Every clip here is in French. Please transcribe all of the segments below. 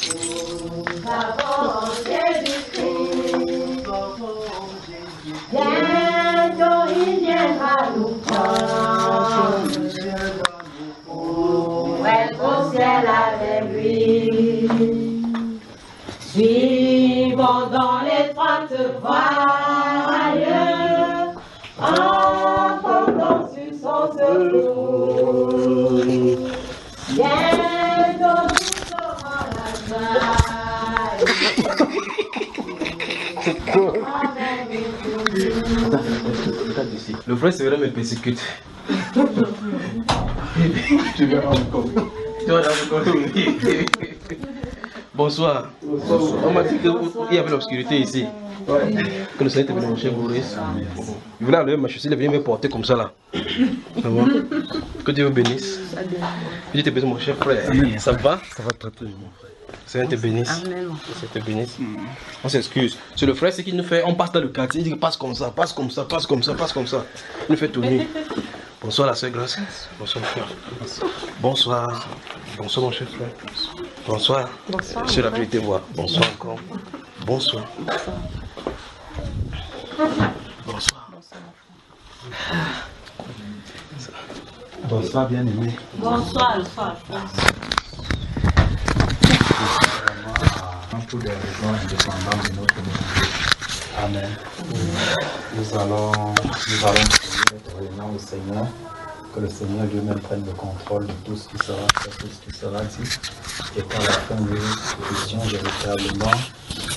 Nous avons Jésus-Christ. Bientôt il viendra nous prendre. Pour être au ciel avec lui. Suivons dans l'étroite voie ailleurs, entendons sur son secours. Bientôt nous saurons la joie. Le frère Séverin me persécute. Tu verras encore. Tu verras encore. Bonsoir. On m'a dit qu'il y avait l'obscurité ici. Que le Seigneur te bénisse, mon cher Boris. Il voulait enlever ma chaussure, il est venu me porter comme ça là. Que Dieu vous bénisse. Que Dieu te bénisse, mon cher frère. Ça va? Ça va très bien, mon frère. Que Seigneur te bénisse. Amen. Que Seigneur te bénisse. On s'excuse. C'est le frère, c'est qu'il nous fait. On passe dans le quartier, il dit passe comme ça, passe comme ça, passe comme ça, passe comme ça. Il nous fait tourner. Bonsoir la sœur Grâce. Bonsoir mon frère. Bonsoir. Bonsoir mon cher frère. Bonsoir. Bonsoir. Sur la vérité voir. Bonsoir encore. Bonsoir. Bonsoir. Bonsoir bien-aimé. Bonsoir, bonsoir. Pour des raisons indépendantes de notre monde. Amen. Nous allons prier réunion au Seigneur, que le Seigneur lui-même prenne le contrôle de tout ce qui sera fait, tout ce qui sera dit, et qu'à la fin de nous puissions véritablement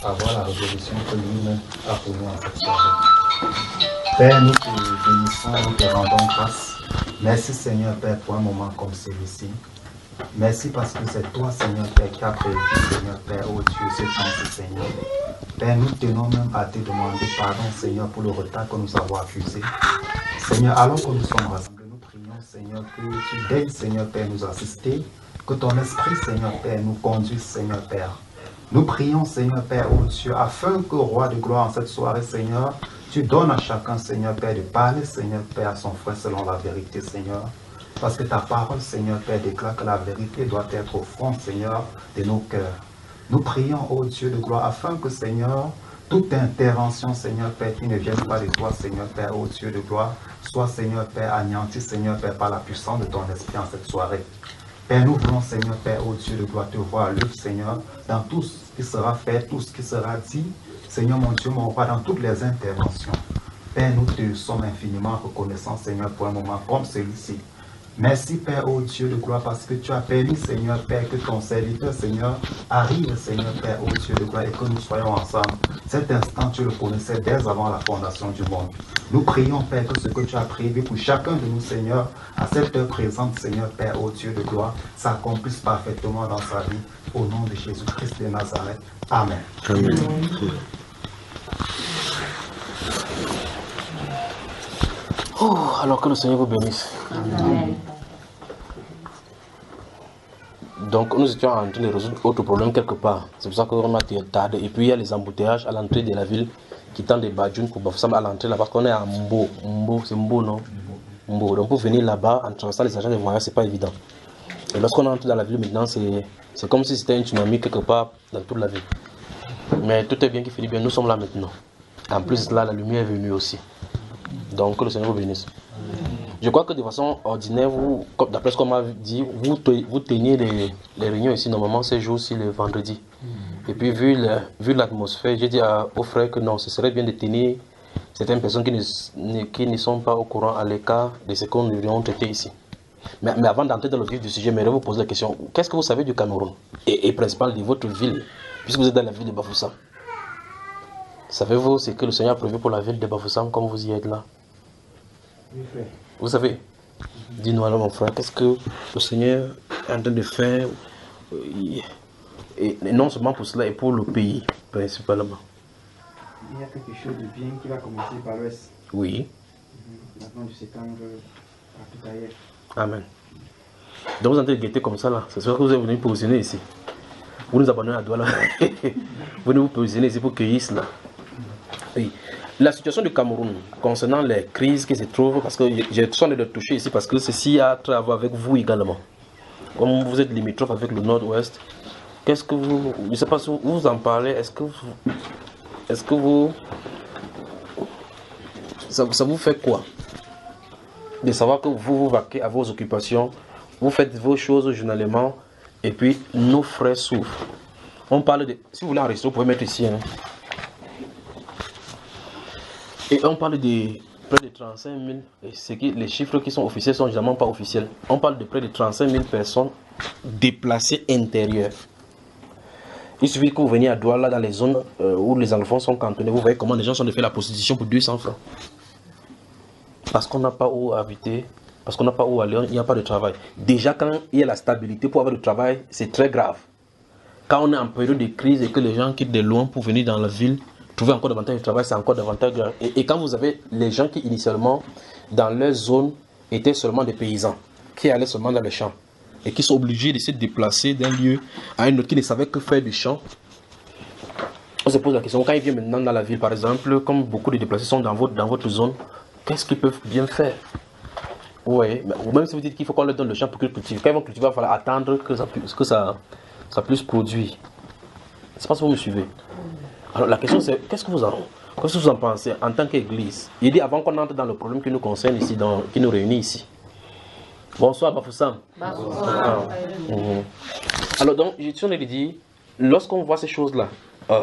avoir la résolution que lui-même a pour nous en cette soirée. Père, nous te bénissons, nous te rendons grâce. Merci Seigneur Père pour un moment comme celui-ci. Merci parce que c'est toi, Seigneur Père, qui a prévu, Seigneur Père, oh Dieu, ce temps, Seigneur. Père, nous tenons même à te demander pardon, Seigneur, pour le retard que nous avons accusé. Seigneur, alors que nous sommes rassemblés, nous prions, Seigneur, que tu daignes, Seigneur Père, nous assister, que ton esprit, Seigneur Père, nous conduise, Seigneur Père. Nous prions, Seigneur Père, oh Dieu, afin que, Roi de gloire, en cette soirée, Seigneur, tu donnes à chacun, Seigneur Père, de parler, Seigneur Père, à son frère selon la vérité, Seigneur. Parce que ta parole, Seigneur Père, déclare que la vérité doit être au fond, Seigneur, de nos cœurs. Nous prions, ô Dieu de gloire, afin que, Seigneur, toute intervention, Seigneur Père, qui ne vienne pas de toi, Seigneur Père, ô Dieu de gloire, soit, Seigneur Père, anéantie, Seigneur Père, par la puissance de ton esprit en cette soirée. Père, nous voulons, Seigneur Père, ô Dieu de gloire, te voir à l'œuvre, Seigneur, dans tout ce qui sera fait, tout ce qui sera dit, Seigneur mon Dieu, mon roi, dans toutes les interventions. Père, nous te sommes infiniment reconnaissants, Seigneur, pour un moment comme celui-ci. Merci Père, ô Dieu de gloire, parce que tu as permis, Seigneur Père, que ton serviteur, Seigneur, arrive, Seigneur Père, ô Dieu de gloire, et que nous soyons ensemble. Cet instant, tu le connaissais dès avant la fondation du monde. Nous prions, Père, que ce que tu as prévu pour chacun de nous, Seigneur, à cette heure présente, Seigneur Père, ô Dieu de gloire, s'accomplisse parfaitement dans sa vie. Au nom de Jésus-Christ de Nazareth. Amen. Amen. Oh, alors que le Seigneur vous bénisse. Amen. Donc nous étions en train de résoudre autre problème quelque part. C'est pour ça qu'on a tardé. Et puis il y a les embouteillages à l'entrée de la ville qui tendent des Badjoun pour Bafoussam à l'entrée là-bas. Parce qu'on est à Mbo. Mbo, c'est Mbo, non? Mbo. Donc pour venir là-bas en traversant les agents de voyage, c'est pas évident. Et lorsqu'on entre dans la ville maintenant, c'est comme si c'était une tsunami quelque part dans toute la ville. Mais tout est bien qui finit bien. Nous sommes là maintenant. En plus là, la lumière est venue aussi. Donc que le Seigneur vous bénisse. Je crois que de façon ordinaire, vous, d'après ce qu'on m'a dit, vous teniez les réunions ici, normalement ces jours-ci, le vendredi. Et puis vu l'atmosphère, j'ai dit aux frères que non, ce serait bien de tenir certaines personnes qui ne sont pas au courant à l'écart de ce qu'on devrait traiter ici. Mais avant d'entrer dans le vif du sujet, j'aimerais vous poser la question, qu'est-ce que vous savez du Cameroun et principalement de votre ville, puisque vous êtes dans la ville de Bafoussam? Savez-vous ce que le Seigneur a prévu pour la ville de Bafoussam comme vous y êtes là? Oui, frère. Vous savez, dis-nous alors mon frère, qu'est-ce que le Seigneur est en train de faire, et non seulement pour cela, et pour le pays principalement? Il y a quelque chose de bien qui va commencer par l'Ouest. Oui. Avant du septembre, à tout ailleurs. Amen. Donc vous êtes en train de guetter comme ça là, c'est sûr que vous êtes venu positionner ici. Vous nous abandonnez à Douala. Vous venez vous positionner ici pour cueillir cela. Oui. La situation du Cameroun concernant les crises qui se trouvent, parce que j'ai soin de le toucher ici, parce que ceci a à voir avec vous également. comme vous êtes limitrophe avec le nord-ouest, qu'est-ce que vous, je ne sais pas si vous en parlez, est-ce que vous, ça vous fait quoi de savoir que vous vaquez à vos occupations, vous faites vos choses journalement, et puis nos frères souffrent. On parle de, si vous voulez enregistrer, vous pouvez mettre ici, hein. Et on parle de près de 35 000, et les chiffres qui sont officiels sont généralement pas officiels. On parle de près de 35 000 personnes déplacées intérieures. Il suffit que vous veniez à Douala, dans les zones où les anglophones sont cantonnés, vous voyez comment les gens sont de faire la prostitution pour 200 francs. Parce qu'on n'a pas où habiter, parce qu'on n'a pas où aller, il n'y a pas de travail. Déjà, quand il y a la stabilité pour avoir du travail, c'est très grave. Quand on est en période de crise et que les gens quittent de loin pour venir dans la ville, trouver encore davantage de travail, c'est encore davantage grave. Et quand vous avez les gens qui initialement, dans leur zone, étaient seulement des paysans, qui allaient seulement dans les champs, et qui sont obligés de se déplacer d'un lieu à un autre, qui ne savaient que faire du champ, on se pose la question, quand ils viennent maintenant dans la ville, par exemple, comme beaucoup de déplacés sont dans votre zone, qu'est-ce qu'ils peuvent bien faire? Oui, ou même si vous dites qu'il faut qu'on leur donne le champ pour qu'ils cultivent. Quand ils vont cultiver, il va falloir attendre que ça puisse produire. Je ne sais pas si vous me suivez. Alors la question c'est, qu'est-ce que vous en pensez en tant qu'église? Il dit avant qu'on entre dans le problème qui nous concerne ici, qui nous réunit ici. Bonsoir Bafoussam. Bonsoir. Alors donc, je tiens à lui dire, lorsqu'on voit ces choses-là,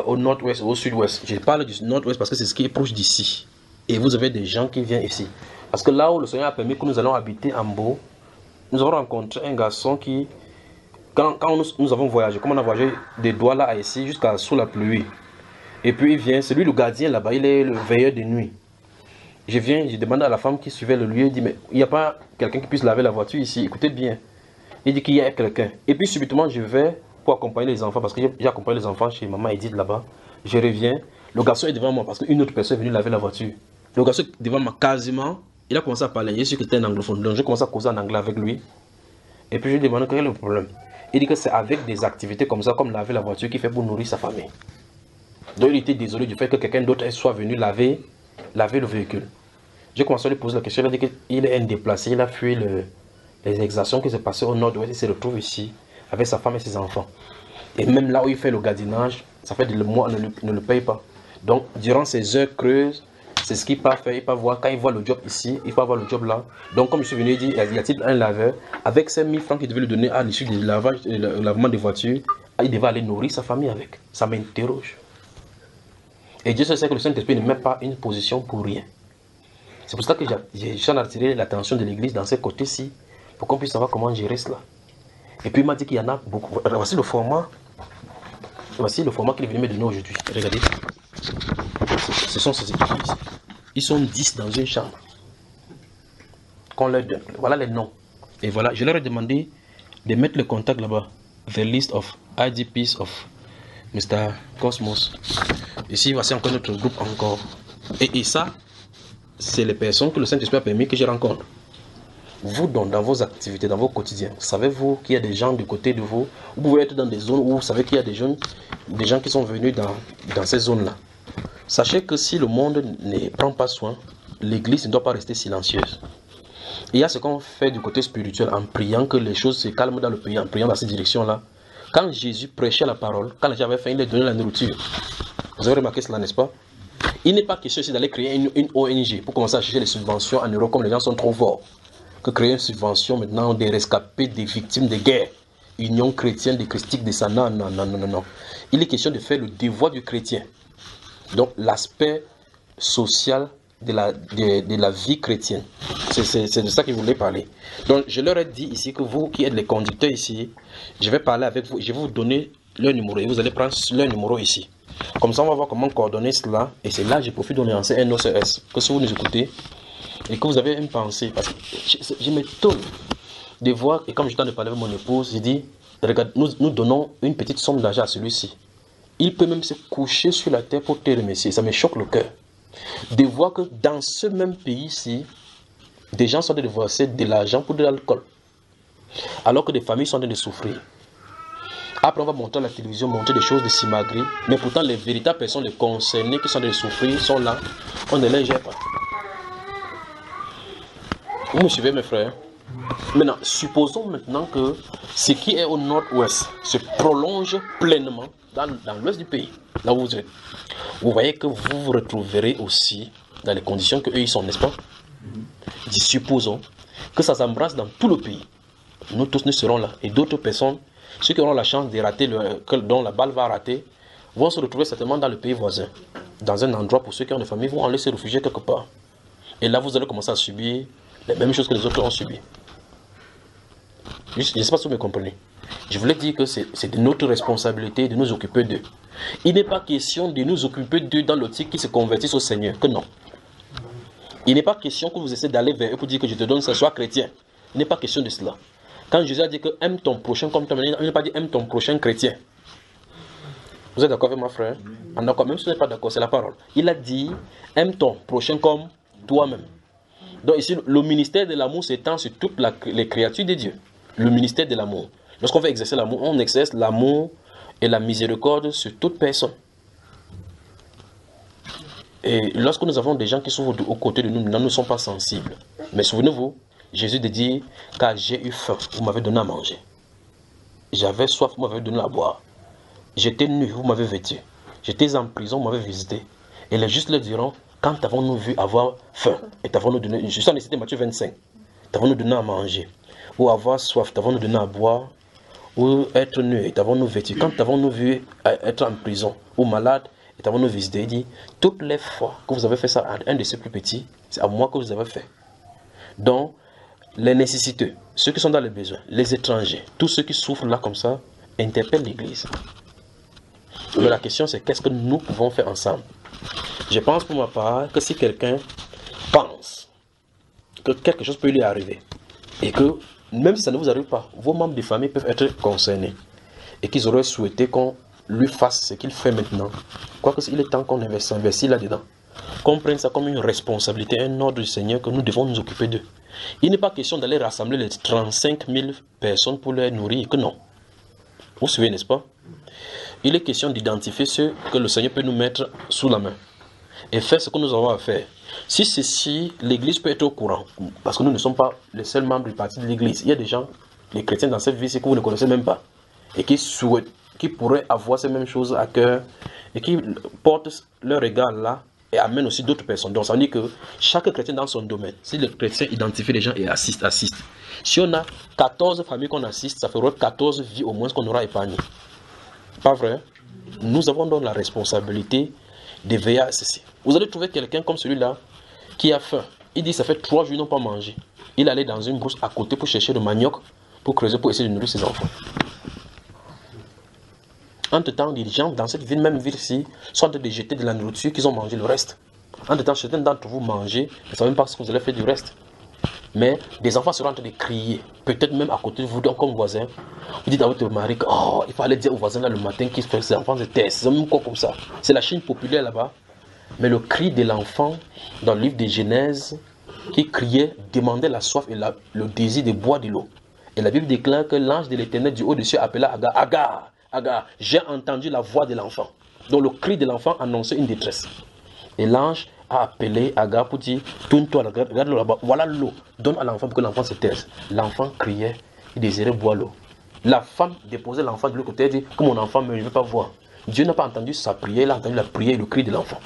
au nord-ouest ou au sud-ouest, je parle du nord-ouest parce que c'est ce qui est proche d'ici. Et vous avez des gens qui viennent ici. Parce que là où le Seigneur a permis que nous allons habiter en Mbo, nous avons rencontré un garçon qui, quand nous avons voyagé, comme on a voyagé de Douala à ici jusqu'à sous la pluie. Et puis il vient, c'est lui le gardien là-bas, il est le veilleur de nuit. Je demande à la femme qui suivait le lieu, il dit, mais il n'y a pas quelqu'un qui puisse laver la voiture ici, écoutez bien. Il dit qu'il y a quelqu'un. Et puis subitement je vais pour accompagner les enfants, parce que j'ai accompagné les enfants chez maman Edith là-bas. Je reviens, le garçon est devant moi parce qu'une autre personne est venue laver la voiture. Le garçon est devant moi quasiment, il a commencé à parler, je suis que c'était un anglophone, donc j'ai commencé à causer en anglais avec lui. Et puis je lui demande quel est le problème. Il dit que c'est avec des activités comme ça, comme laver la voiture, qu'il fait pour nourrir sa famille. Donc il était désolé du fait que quelqu'un d'autre soit venu laver le véhicule. J'ai commencé à lui poser la question, il a dit qu'il est un déplacé, il a fui les exactions qui se passaient au nord-ouest, il se retrouve ici avec sa femme et ses enfants. Et même là où il fait le gardiennage, ça fait des mois, ne le paye pas. Donc durant ces heures creuses, c'est ce qu'il peut faire, il peut voir, quand il voit le job ici, il peut avoir le job là. Donc comme je suis venu, il dit, y a-t-il un laveur, avec ces 1000 francs qu'il devait lui donner à l'issue du lavement des voitures, il devait aller nourrir sa famille avec. Ça m'interroge. Et Dieu sait que le Saint-Esprit ne met pas une position pour rien. C'est pour ça que j'ai attiré l'attention de l'église dans ces côtés-ci, pour qu'on puisse savoir comment gérer cela. Et puis il m'a dit qu'il y en a beaucoup. Voici le format qu'il est venu me donner aujourd'hui. Regardez. Ce sont ces équipes ici. Ils sont 10 dans une chambre. Qu'on leur donne. Voilà les noms. Et voilà, je leur ai demandé de mettre le contact là-bas. The list of IDPs of Mr. Cosmos. Ici, voici encore notre groupe encore. Et ça, c'est les personnes que le Saint-Esprit a permis que je rencontre. Vous, dans vos activités, dans vos quotidiens, savez-vous qu'il y a des gens du côté de vous? Vous pouvez être dans des zones où vous savez qu'il y a des gens qui sont venus dans ces zones-là. Sachez que si le monde ne prend pas soin, l'église ne doit pas rester silencieuse. Il y a ce qu'on fait du côté spirituel en priant que les choses se calment dans le pays, en priant dans cette direction-là. Quand Jésus prêchait la parole, quand les gens avaient faim, il leur donnait la nourriture. Vous avez remarqué cela, n'est-ce pas? Il n'est pas question ici d'aller créer une ONG pour commencer à chercher les subventions en euros comme les gens sont trop forts. Que créer une subvention maintenant des rescapés, des victimes de guerre. Union chrétienne, des christiques, des ça. Non. Il est question de faire le devoir du chrétien. Donc l'aspect social de la vie chrétienne. C'est de ça que je voulais parler. Donc je leur ai dit ici que vous qui êtes les conducteurs ici, je vais parler avec vous, je vais vous donner leur numéro et vous allez prendre leur numéro ici. Comme ça on va voir comment coordonner cela. Et c'est là que je profite de lancer un OCS. Que si vous nous écoutez et que vous avez une pensée, parce que je m'étonne de voir, et comme je t'en ai parlé avec mon épouse, j'ai dit, regarde, nous donnons une petite somme d'argent à celui-ci. Il peut même se coucher sur la terre pour te remercier. Ça me choque le cœur. De voir que dans ce même pays-ci, des gens sont en train de verser de l'argent pour de l'alcool. Alors que des familles sont en train de souffrir. Après, on va montrer à la télévision, montrer des choses de simagrée. Mais pourtant, les véritables personnes, les concernés qui sont en train de souffrir, sont là. On ne les gère pas. Vous me suivez, mes frères? Maintenant, supposons maintenant que ce qui est au nord-ouest se prolonge pleinement dans l'ouest du pays, là où vous êtes. Vous voyez que vous vous retrouverez aussi dans les conditions que eux ils sont, n'est-ce pas? Supposons que ça s'embrasse dans tout le pays. Nous tous nous serons là. Et d'autres personnes, ceux qui auront la chance de rater, dont la balle va rater, vont se retrouver certainement dans le pays voisin. Dans un endroit, pour ceux qui ont des familles, vont aller se réfugier quelque part. Et là, vous allez commencer à subir les mêmes choses que les autres ont subies. Je ne sais pas si vous me comprenez. Je voulais dire que c'est de notre responsabilité de nous occuper d'eux. Il n'est pas question de nous occuper d'eux dans l'optique qui se convertissent au Seigneur, que non. Il n'est pas question que vous essayez d'aller vers eux pour dire que je te donne ça, sois chrétien. Il n'est pas question de cela. Quand Jésus a dit que aime ton prochain comme toi-même, il n'a pas dit aime ton prochain chrétien. Vous êtes d'accord avec moi, frère? D'accord, même si vous n'êtes pas d'accord, c'est la parole. Il a dit aime ton prochain comme toi-même. Donc ici, le ministère de l'amour s'étend sur toutes les créatures de Dieu. Le ministère de l'amour. Lorsqu'on veut exercer l'amour, on exerce l'amour et la miséricorde sur toute personne. Et lorsque nous avons des gens qui sont aux côtés de nous, nous ne sommes pas sensibles. Mais souvenez-vous, Jésus de dire, car j'ai eu faim, vous m'avez donné à manger. J'avais soif, vous m'avez donné à boire. J'étais nu, vous m'avez vêtu. J'étais en prison, vous m'avez visité. Et les justes leur diront, quand avons-nous vu avoir faim? Et t'avons-nous donné, je suis en cité Matthieu 25, t'avons-nous donné à manger? Ou avoir soif, t'avons-nous donné à boire? Ou être nu, et t'avons-nous vêtu? Quand t'avons-nous vu être en prison ou malade, et t'avons-nous visité? Il dit, toutes les fois que vous avez fait ça à un de ces plus petits, c'est à moi que vous avez fait. Donc, les nécessiteux, ceux qui sont dans les besoins, les étrangers, tous ceux qui souffrent là comme ça, interpellent l'Église. Mais la question c'est qu'est-ce que nous pouvons faire ensemble? Je pense pour ma part que si quelqu'un pense que quelque chose peut lui arriver, et que même si ça ne vous arrive pas, vos membres de famille peuvent être concernés, et qu'ils auraient souhaité qu'on lui fasse ce qu'il fait maintenant, quoique il est temps qu'on s'investisse là-dedans, qu'on prenne ça comme une responsabilité, un ordre du Seigneur que nous devons nous occuper d'eux. Il n'est pas question d'aller rassembler les 35 000 personnes pour les nourrir, que non. Vous vous souvenez, n'est-ce pas? Il est question d'identifier ceux que le Seigneur peut nous mettre sous la main et faire ce que nous avons à faire. Si ceci, l'Église peut être au courant, parce que nous ne sommes pas les seuls membres du parti de l'Église. Il y a des gens, les chrétiens dans cette vie, c'est que vous ne connaissez même pas et qui pourraient avoir ces mêmes choses à cœur et qui portent leur regard là et amènent aussi d'autres personnes. Donc ça veut dire que chaque chrétien dans son domaine, si le chrétien identifie les gens et assiste. Si on a 14 familles qu'on assiste, ça fera 14 vies au moins qu'on aura épargnées. Pas vrai? Nous avons donc la responsabilité de veiller à ceci. Vous allez trouver quelqu'un comme celui-là qui a faim. Il dit ça fait 3 jours qu'ils n'ont pas mangé. Il allait dans une brousse à côté pour chercher le manioc, pour creuser, pour essayer de nourrir ses enfants. Entre-temps, les gens dans cette ville, même ville-ci, sont en train de jeter de la nourriture qu'ils ont mangé le reste. Entre-temps, certains d'entre vous mangez, vous ne savez même pas ce que vous allez faire du reste. Mais des enfants seront en train de crier, peut-être même à côté de vous, comme voisin. Vous dites à votre mari que il fallait dire aux voisins là le matin qu'ils font ses enfants se taisent. C'est même quoi comme ça. C'est la Chine populaire là-bas. Mais le cri de l'enfant dans le livre de Genèse, qui criait, demandait la soif et le désir de boire de l'eau. Et la Bible déclare que l'ange de l'Éternel du haut des cieux appela Agar, Agar, Agar, j'ai entendu la voix de l'enfant. Donc le cri de l'enfant annonçait une détresse. Et l'ange a appelé Agar pour dire, tourne-toi, regarde l'eau là-bas, voilà l'eau, donne à l'enfant pour que l'enfant se taise. L'enfant criait, il désirait boire l'eau. La femme déposait l'enfant de l'autre côté et dit, que mon enfant meurt, je ne veux pas voir. Dieu n'a pas entendu sa prière, il a entendu la prière et le cri de l'enfant.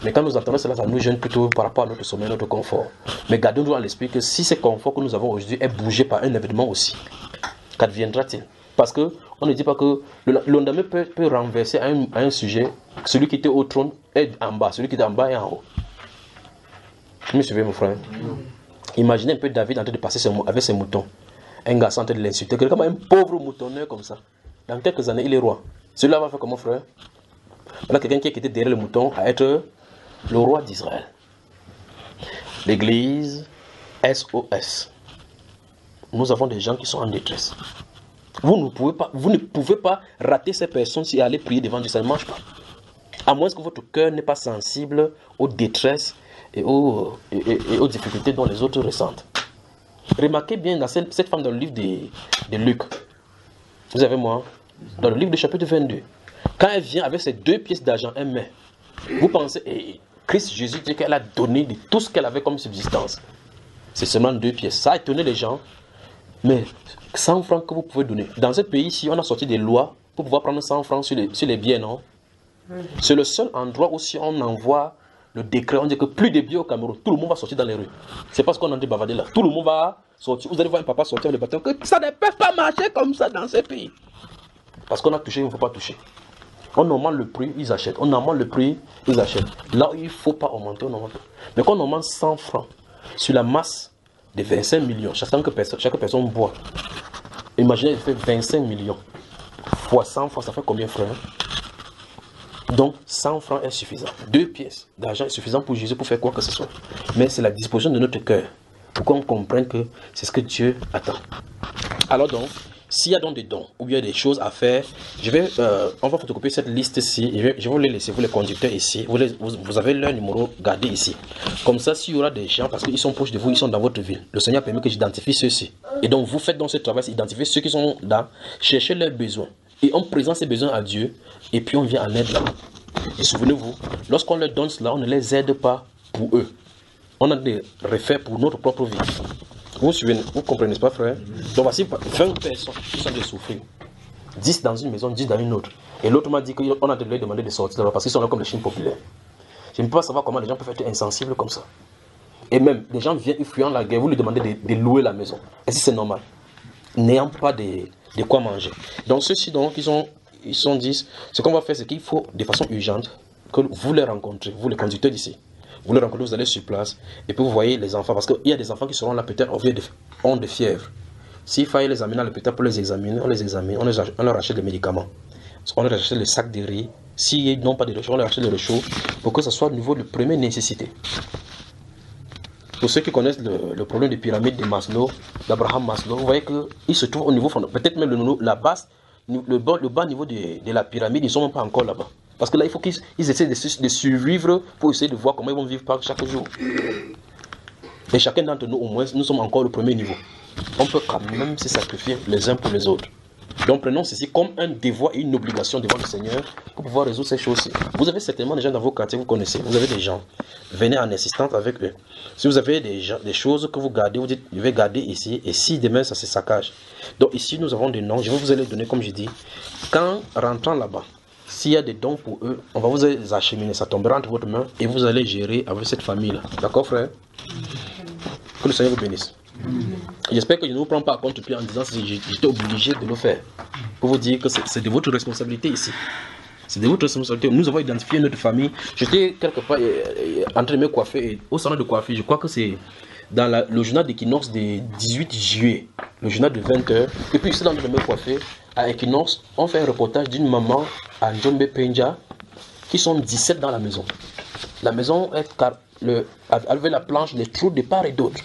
Mais quand nous entendons cela, ça nous gêne plutôt par rapport à notre sommeil, notre confort. Mais gardons-nous à l'esprit que si ce confort que nous avons aujourd'hui est bougé par un événement aussi, qu'adviendra-t-il? Parce qu'on ne dit pas que le lendemain peut renverser à un sujet, celui qui était au trône est en bas, celui qui était en bas est en haut. Vous me suivez, mon frère? Imaginez un peu David en train de passer avec ses moutons. Un garçon en train de l'insulter, quelqu'un, un pauvre moutonneur comme ça. Dans quelques années, il est roi. Celui-là va faire comment, frère? Voilà quelqu'un qui a quitté derrière le mouton à être le roi d'Israël. L'église SOS. Nous avons des gens qui sont en détresse. Vous ne pouvez pas rater ces personnes si aller prier devant Dieu, ça ne marche pas. À moins que votre cœur n'est pas sensible aux détresses et aux difficultés dont les autres ressentent. Remarquez bien dans cette femme dans le livre de Luc. Vous avez moi, dans le livre de chapitre 22. Quand elle vient avec ses 2 pièces d'argent, elle met. Vous pensez, Christ Jésus dit qu'elle a donné de tout ce qu'elle avait comme subsistance. C'est seulement 2 pièces. Ça a étonné les gens. Mais 100 francs que vous pouvez donner. Dans ce pays-ci, on a sorti des lois pour pouvoir prendre 100 francs sur les billets, non? C'est le seul endroit où si on envoie le décret, on dit que plus de billets au Cameroun, tout le monde va sortir dans les rues. C'est parce qu'on a dit bavarder là. Tout le monde va sortir. Vous allez voir un papa sortir en débattant que ça ne peut pas marcher comme ça dans ce pays. Parce qu'on a touché, il ne faut pas toucher. On augmente le prix, ils achètent. On augmente le prix, ils achètent. Là où il ne faut pas augmenter, on augmente. Mais quand on augmente 100 francs sur la masse de 25 millions, chaque personne boit. Imaginez, il fait 25 millions. Fois 100 francs, ça fait combien, frère? Donc 100 francs est suffisant. 2 pièces d'argent est suffisant pour juger, pour faire quoi que ce soit. Mais c'est la disposition de notre cœur. Pour qu'on comprenne que c'est ce que Dieu attend. Alors donc, s'il y a donc des dons ou bien des choses à faire, on va photocopier cette liste-ci. Je vais vous les laisser, vous les conducteurs ici. Vous avez leur numéro gardé ici. Comme ça, s'il y aura des gens, parce qu'ils sont proches de vous, ils sont dans votre ville. Le Seigneur permet que j'identifie ceux-ci. Et donc, vous faites dans ce travail, identifier ceux qui sont là, chercher leurs besoins. Et on présente ces besoins à Dieu, et puis on vient en aide là. Et souvenez-vous, lorsqu'on leur donne cela, on ne les aide pas pour eux. On a des refaits pour notre propre vie. Vous suivez, vous comprenez pas, frère? Donc voici 20 personnes qui sont de souffrir. 10 dans une maison, 10 dans une autre. Et l'autre m'a dit qu'on a de leur demander de sortir là parce qu'ils sont là comme les Chines populaires. Je ne peux pas savoir comment les gens peuvent être insensibles comme ça. Et même, les gens viennent fuyant la guerre, vous lui demandez de louer la maison. Est-ce que c'est normal? N'ayant pas de quoi manger. Donc ceux-ci, donc, ils sont 10. Ce qu'on va faire, c'est qu'il faut, de façon urgente, que vous les rencontrez, vous les conducteurs d'ici. Vous les rencontrez, vous allez sur place, et puis vous voyez les enfants, parce qu'il y a des enfants qui seront là peut-être ont de fièvre. S'il fallait les amener à l'hôpital pour les examiner, on les examine, on leur achète des médicaments. On leur achète le sac de riz. S'ils n'ont pas de réchaud, on leur achète le réchaud, pour que ce soit au niveau de première nécessité. Pour ceux qui connaissent le problème des pyramides de Maslow, d'Abraham Maslow, vous voyez qu'il se trouve au niveau fondamental. Peut-être même le bas niveau de la pyramide, ils ne sont même pas encore là-bas. Parce que là, il faut qu'ils essaient de survivre pour essayer de voir comment ils vont vivre par chaque jour. Et chacun d'entre nous, au moins, nous sommes encore au premier niveau. On peut quand même se sacrifier les uns pour les autres. Donc prenons ceci comme un devoir et une obligation devant le Seigneur pour pouvoir résoudre ces choses-ci. Vous avez certainement des gens dans vos quartiers, vous connaissez. Vous avez des gens. Venez en assistance avec eux. Si vous avez des choses que vous gardez, vous dites, je vais garder ici. Et si demain ça se saccage. Donc ici, nous avons des noms. Je vais vous les donner comme je dis. Quand rentrant là-bas, s'il y a des dons pour eux, on va vous les acheminer. Ça tombera entre votre main et vous allez gérer avec cette famille-là. D'accord, frère? Que le Seigneur vous bénisse. J'espère que je ne vous prends pas à compte en disant que j'étais obligé de le faire. Pour vous dire que c'est de votre responsabilité ici. C'est de votre responsabilité. Nous avons identifié notre famille. J'étais quelque part en train de me coiffer au salon de coiffure. Je crois que c'est dans le journal d'Equinox du 18 juillet. Le journal de 20h. Et puis, je suis en train de me coiffer. À Equinox, on fait un reportage d'une maman à Njombe Penja qui sont 17 dans la maison. La maison est avec la planche, les trous de part et d'autre.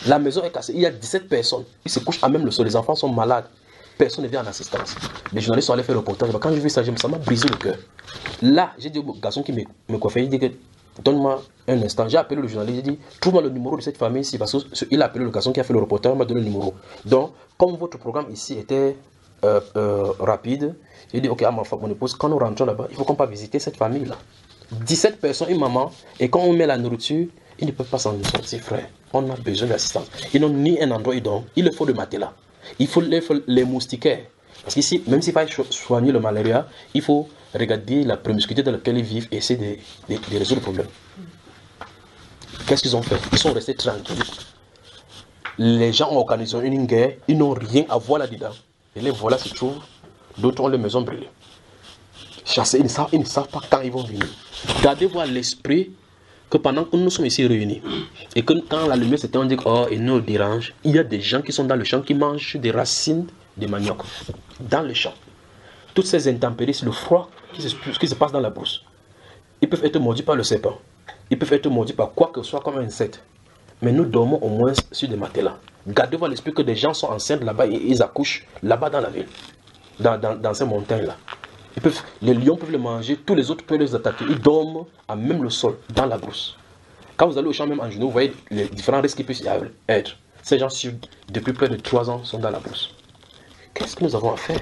La maison est cassée. Il y a 17 personnes. Ils se couchent à même le sol. Les enfants sont malades. Personne ne vient en assistance. Les journalistes sont allés faire le reportage. Quand j'ai vu ça, ça m'a brisé le cœur. Là, j'ai dit au garçon qui me coiffait, il dit que donne-moi un instant. J'ai appelé le journaliste, j'ai dit trouve-moi le numéro de cette famille ici. Parce qu'il a appelé le garçon qui a fait le reportage, il m'a donné le numéro. Donc, comme votre programme ici était rapide, j'ai dit ok, à mon épouse, quand nous rentrons là-bas, il faut qu'on pas visiter cette famille-là. 17 personnes, une maman, et quand on met la nourriture, ils ne peuvent pas s'en sortir, frère. On a besoin d'assistance. Ils n'ont ni un endroit, il leur faut de matelas. Il faut les moustiquaires. Parce qu'ici, même s'il faut soigner le malaria, il faut regarder la promiscuité dans laquelle ils vivent et essayer de résoudre le problème. Qu'est-ce qu'ils ont fait? Ils sont restés tranquilles. Les gens ont organisé une guerre, ils n'ont rien à voir là-dedans. Et les voilà se trouvent, d'autres ont les maisons brûlées. Chassés, ils ne savent pas quand ils vont venir. Gardez-vous à l'esprit que pendant que nous sommes ici réunis, et que quand la lumière s'éteint, on dit oh, il nous dérange, il y a des gens qui sont dans le champ qui mangent des racines de manioc. Dans le champ. Toutes ces intempéries, le froid qui se passe dans la brousse. Ils peuvent être mordus par le serpent. Ils peuvent être mordus par quoi que ce soit comme un insecte. Mais nous dormons au moins sur des matelas. Gardez-vous à l'esprit que des gens sont enceintes là-bas et ils accouchent là-bas dans la ville. Dans ces montagnes-là. Les lions peuvent les manger, tous les autres peuvent les attaquer. Ils dorment à même le sol, dans la brousse. Quand vous allez au champ, même en genoux, vous voyez les différents risques qui peuvent y être. Ces gens, depuis près de 3 ans, sont dans la brousse. Qu'est-ce que nous avons à faire?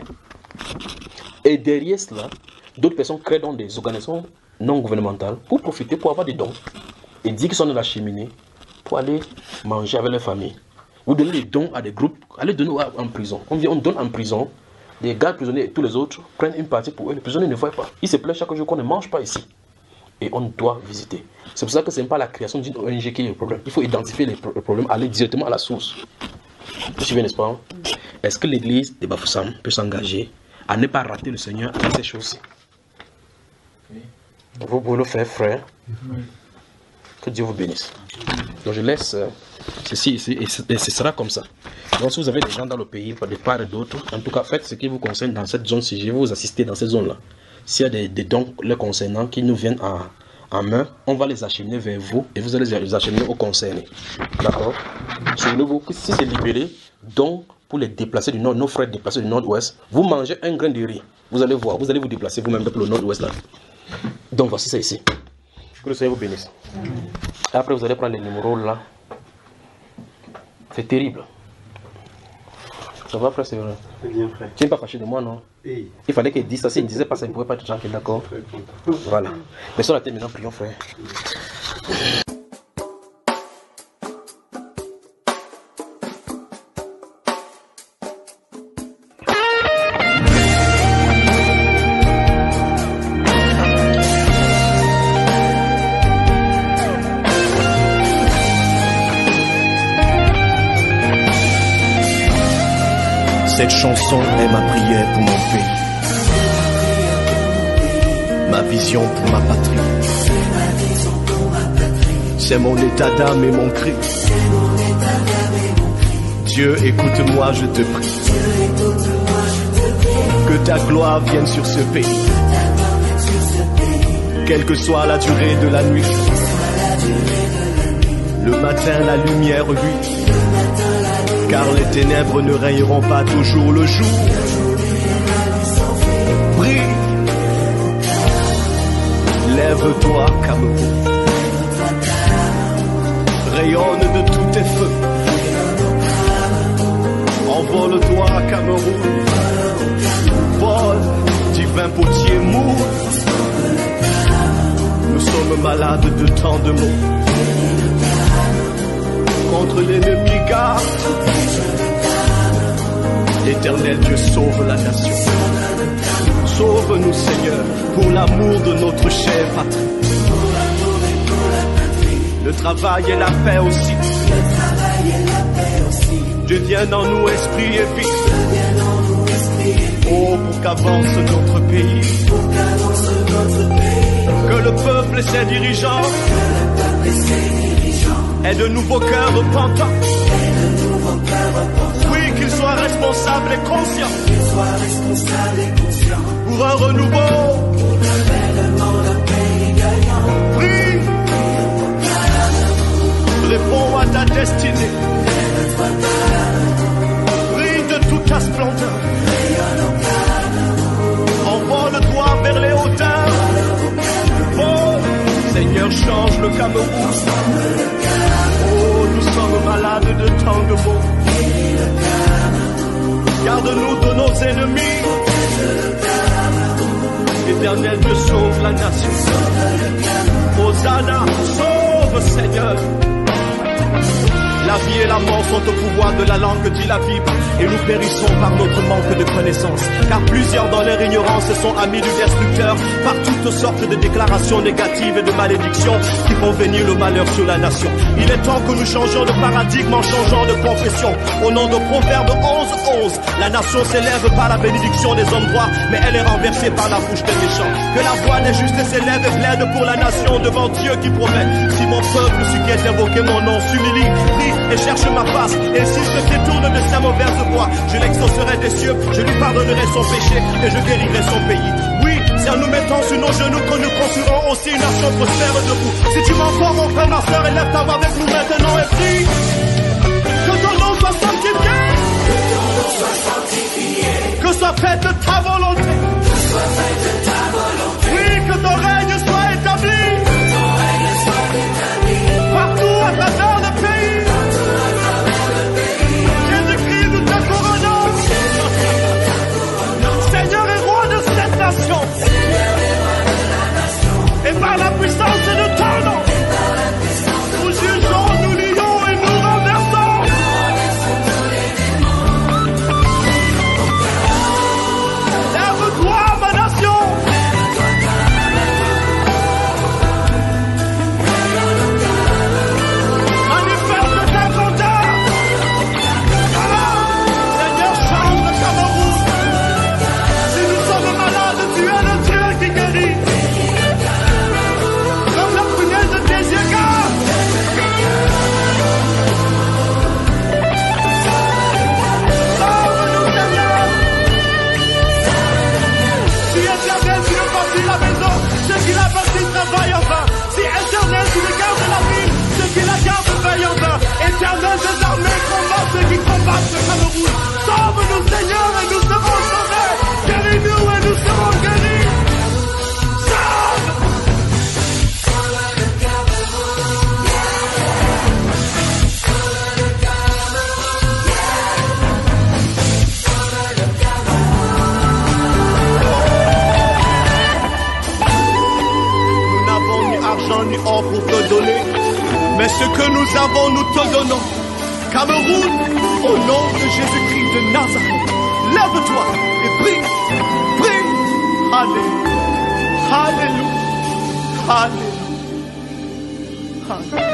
Et derrière cela, d'autres personnes créent donc des organisations non gouvernementales pour profiter, pour avoir des dons. Et dire qu'ils sont dans la cheminée pour aller manger avec leur famille. Vous donnez des dons à des groupes, allez donner en prison. On donne en prison, les gardes prisonniers et tous les autres prennent une partie pour eux. Les prisonniers ne voient pas. Ils se plaignent chaque jour qu'on ne mange pas ici. Et on doit visiter. C'est pour ça que ce n'est pas la création d'une ONG qui est le problème. Il faut identifier les problèmes, aller directement à la source. Vous suivez, n'est-ce pas? Est-ce que l'église de Bafoussam peut s'engager à ne pas rater le Seigneur avec ces choses-ci? Vous pouvez le faire, frère. Que Dieu vous bénisse. Donc je laisse ceci ici et ce sera comme ça. Donc si vous avez des gens dans le pays, de part et d'autre, en tout cas faites ce qui vous concerne dans cette zone-ci. Je vais vous assister dans cette zone-là. S'il y a des dons les concernant qui nous viennent en main, on va les acheminer vers vous et vous allez les acheminer aux concernés. D'accord? Souvenez-vous que si c'est libéré, donc pour les déplacer du nord, nos frères déplacés du nord-ouest, vous mangez un grain de riz. Vous allez voir, vous allez vous déplacer vous-même pour le nord-ouest là. Donc voici ça ici. Que le Seigneur vous bénisse. Et après vous allez prendre les numéros là. C'est terrible. Ça va, frère, c'est vrai. C'est bien, frère. Tu n'es pas fâché de moi, non? Oui. Il fallait qu'il dise ça. S'il ne disait pas ça, il ne pouvait pas être tranquille, d'accord? Voilà. Mais sur la tête, maintenant, prions, frère. Cette chanson est ma prière pour mon pays, ma vision pour ma patrie. C'est mon état d'âme et mon cri. Dieu, écoute-moi, je te prie. Que ta gloire vienne sur ce pays, quelle que soit la durée de la nuit. Le matin, la lumière brille, car les ténèbres ne règneront pas toujours le jour. Brille, lève-toi, Cameroun, rayonne de tous tes feux. Envole-toi, Cameroun, vole, divin potier mou. Nous sommes malades de tant de maux. Contre l'ennemi garde, l'Éternel Dieu sauve la nation. Sauve-nous, Seigneur, pour l'amour de notre chère patrie. Le travail et la paix aussi. Dieu vienne en nous, esprit et vie. Oh, pour qu'avance notre pays. Que le peuple et ses dirigeants aient de nouveaux cœurs repentants. Oui, qu'ils soient responsables et conscients. Pour un renouveau. Prie. Réponds à ta destinée. Brille de toute ta splendeur. Envole-toi vers les hauteurs. Oh, Seigneur, change le Cameroun. Oh, nous sommes malades de tant de maux. Garde-nous de nos ennemis. Éternel Dieu, sauve la nation. Hosanna, sauve, Seigneur. La vie et la mort sont au pouvoir de la langue, dit la Bible, et nous périssons par notre manque de connaissances. Car plusieurs dans leur ignorance sont amis du destructeur, par toutes sortes de déclarations négatives et de malédictions qui font venir le malheur sur la nation. Il est temps que nous changions de paradigme en changeant de confession. Au nom de Proverbe 11:11, la nation s'élève par la bénédiction des hommes droits, mais elle est renversée par la bouche des méchants. Que la voix des justes s'élève et plaide pour la nation devant Dieu qui promet. Si mon peuple, celui qui est invoqué mon nom, s'humilie, prie et cherche ma face, et s'il se détourne de sa mauvaise voie, je l'exaucerai des cieux, je lui pardonnerai son péché et je guérirai son pays. Oui, c'est en nous mettant sur nos genoux que nous construirons aussi une nation prospère debout. Si tu m'entends, mon frère, ma soeur, élève ta voix avec nous maintenant et prie. Que ton nom soit sanctifié. Que soit faite ta volonté. Oui, que ton règne soit établi. Partout à travers le pays. Jésus-Christ, nous te couronnons. Seigneur et roi de cette nation. Et par la puissance de ton nom, nous jugeons, nous lions argent ni or pour te donner. Mais ce que nous avons, nous te donnons. Cameroun, au nom de Jésus-Christ de Nazareth, lève-toi et prie, prie. Alléluia, Alléluia, Alléluia.